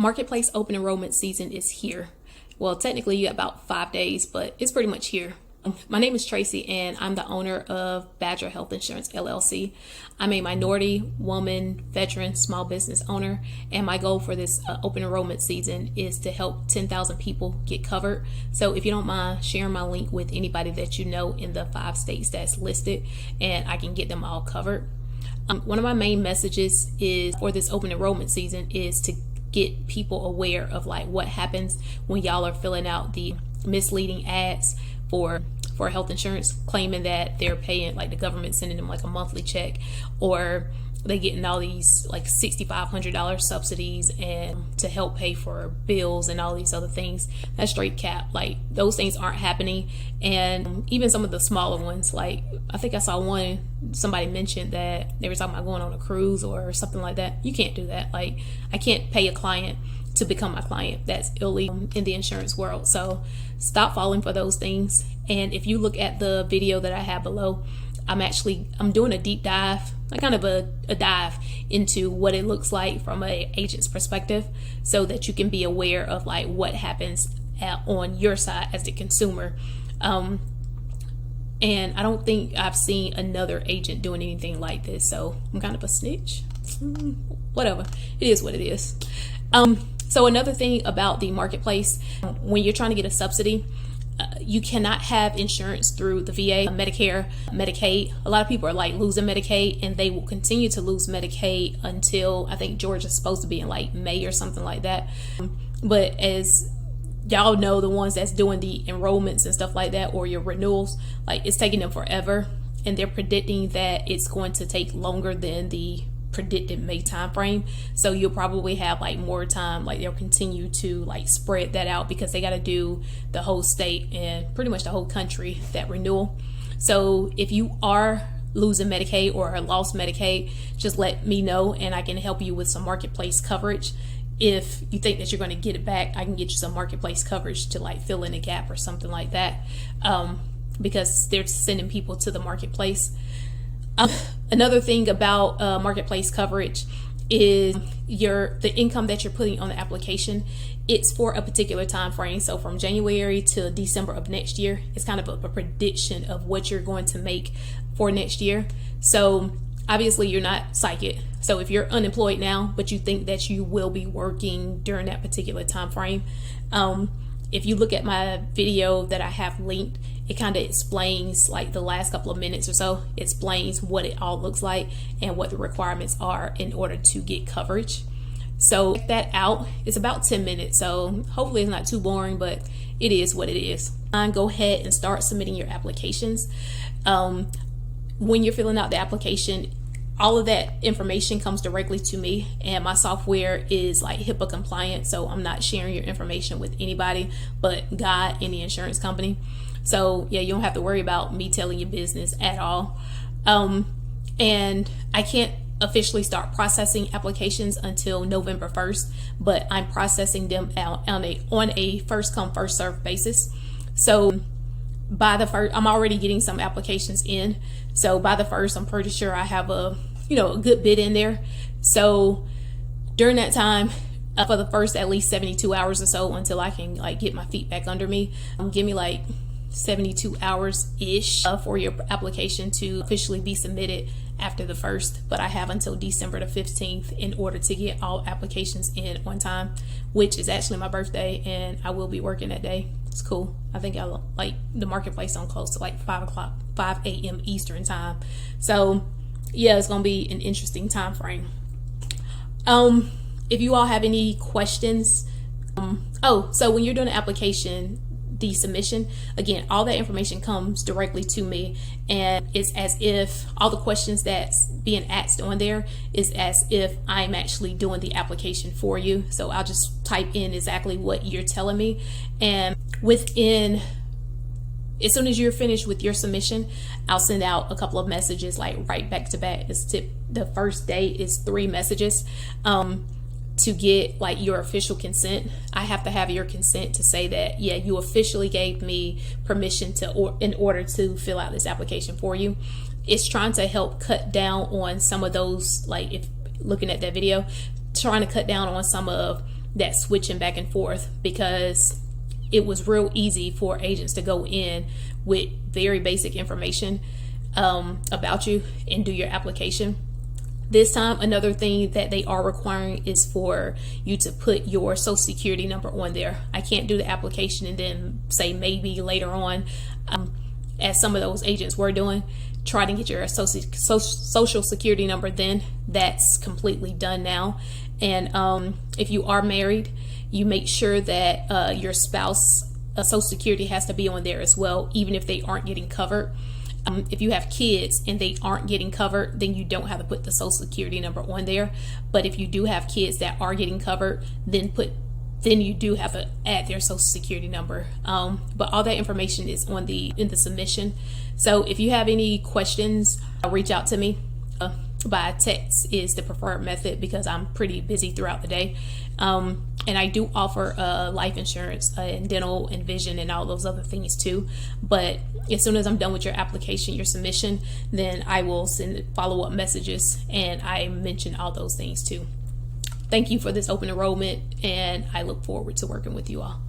Marketplace open enrollment season is here. Well, technically you got about 5 days, but it's pretty much here. My name is Tracy and I'm the owner of Badger Health Insurance, LLC. I'm a minority, woman, veteran, small business owner, and my goal for this open enrollment season is to help 10,000 people get covered. So if you don't mind sharing my link with anybody that you know in the 5 states that's listed, and I can get them all covered. One of my main messages is for this open enrollment season is to get people aware of like what happens when y'all are filling out the misleading ads for health insurance, claiming that they're paying, like the government sending them like a monthly check, or they getting all these like $6,500 subsidies and to help pay for bills and all these other things. That's straight cap. Like those things aren't happening. And even some of the smaller ones, like I think I saw one, somebody mentioned that they were talking about going on a cruise or something like that. You can't do that. Like I can't pay a client to become my client. That's illegal in the insurance world. So stop falling for those things. And if you look at the video that I have below, I'm doing a deep dive, like kind of a dive into what it looks like from an agent's perspective, so that you can be aware of like what happens on your side as the consumer. And I don't think I've seen another agent doing anything like this, so I'm kind of a snitch. Whatever, it is what it is. So another thing about the marketplace, when you're trying to get a subsidy, you cannot have insurance through the VA, Medicare, Medicaid. A lot of people are like losing Medicaid, and they will continue to lose Medicaid until I think Georgia's supposed to be in like May or something like that. But as y'all know, the ones that's doing the enrollments and stuff like that, or your renewals, like it's taking them forever, and they're predicting that it's going to take longer than the predicted May time frame. So you'll probably have like more time, like they'll continue to like spread that out because they got to do the whole state and pretty much the whole country that renewal. So if you are losing Medicaid or lost Medicaid, just let me know and I can help you with some marketplace coverage. If you think that you're going to get it back, I can get you some marketplace coverage to like fill in a gap or something like that, because they're sending people to the marketplace. Another thing about marketplace coverage is the income that you're putting on the application. It's for a particular time frame. So from January to December of next year, it's kind of a prediction of what you're going to make for next year. So obviously you're not psychic. So if you're unemployed now, but you think that you will be working during that particular time frame, if you look at my video that I have linked, it kind of explains, like the last couple of minutes or so, explains what it all looks like and what the requirements are in order to get coverage. So check that out. It's about 10 minutes, so hopefully it's not too boring, but it is what it is. Go ahead and start submitting your applications. When you're filling out the application, all of that information comes directly to me, and my software is like HIPAA compliant, so I'm not sharing your information with anybody but God and the insurance company. So yeah, you don't have to worry about me telling your business at all. And I can't officially start processing applications until November 1st, but I'm processing them out on a first come first served basis. So by the first, I'm already getting some applications in. So by the first, I'm pretty sure I have a good bit in there. So during that time, for the first at least 72 hours or so until I can like get my feet back under me, give me like 72 hours ish for your application to officially be submitted after the first. But I have until December the 15th in order to get all applications in on time, which is actually my birthday, and I will be working that day. It's cool. I think I like the marketplace on close to like 5 a.m. Eastern time. So yeah, it's gonna be an interesting time frame. If you all have any questions, so when you're doing an application, the submission, again, all that information comes directly to me, and it's as if all the questions that's being asked on there is as if I'm actually doing the application for you. So I'll just type in exactly what you're telling me, and as soon as you're finished with your submission, I'll send out a couple of messages like right back to back. The first day is 3 messages. To get like your official consent, I have to have your consent to say that, yeah, you officially gave me permission in order to fill out this application for you. It's trying to help cut down on some of those, like if looking at that video, trying to cut down on some of that switching back and forth, because it was real easy for agents to go in with very basic information about you and do your application. This time, another thing that they are requiring is for you to put your social security number on there. I can't do the application and then say maybe later on, as some of those agents were doing, try to get your social security number then. That's completely done now. And if you are married, you make sure that your spouse social security has to be on there as well, even if they aren't getting covered. If you have kids and they aren't getting covered, then you don't have to put the social security number on there. But if you do have kids that are getting covered, then you do have to add their social security number. But all that information is in the submission. So if you have any questions, reach out to me. By text is the preferred method because I'm pretty busy throughout the day. And I do offer life insurance and dental and vision and all those other things too. But as soon as I'm done with your application, your submission, then I will send follow-up messages and I mention all those things too. Thank you for this open enrollment, and I look forward to working with you all.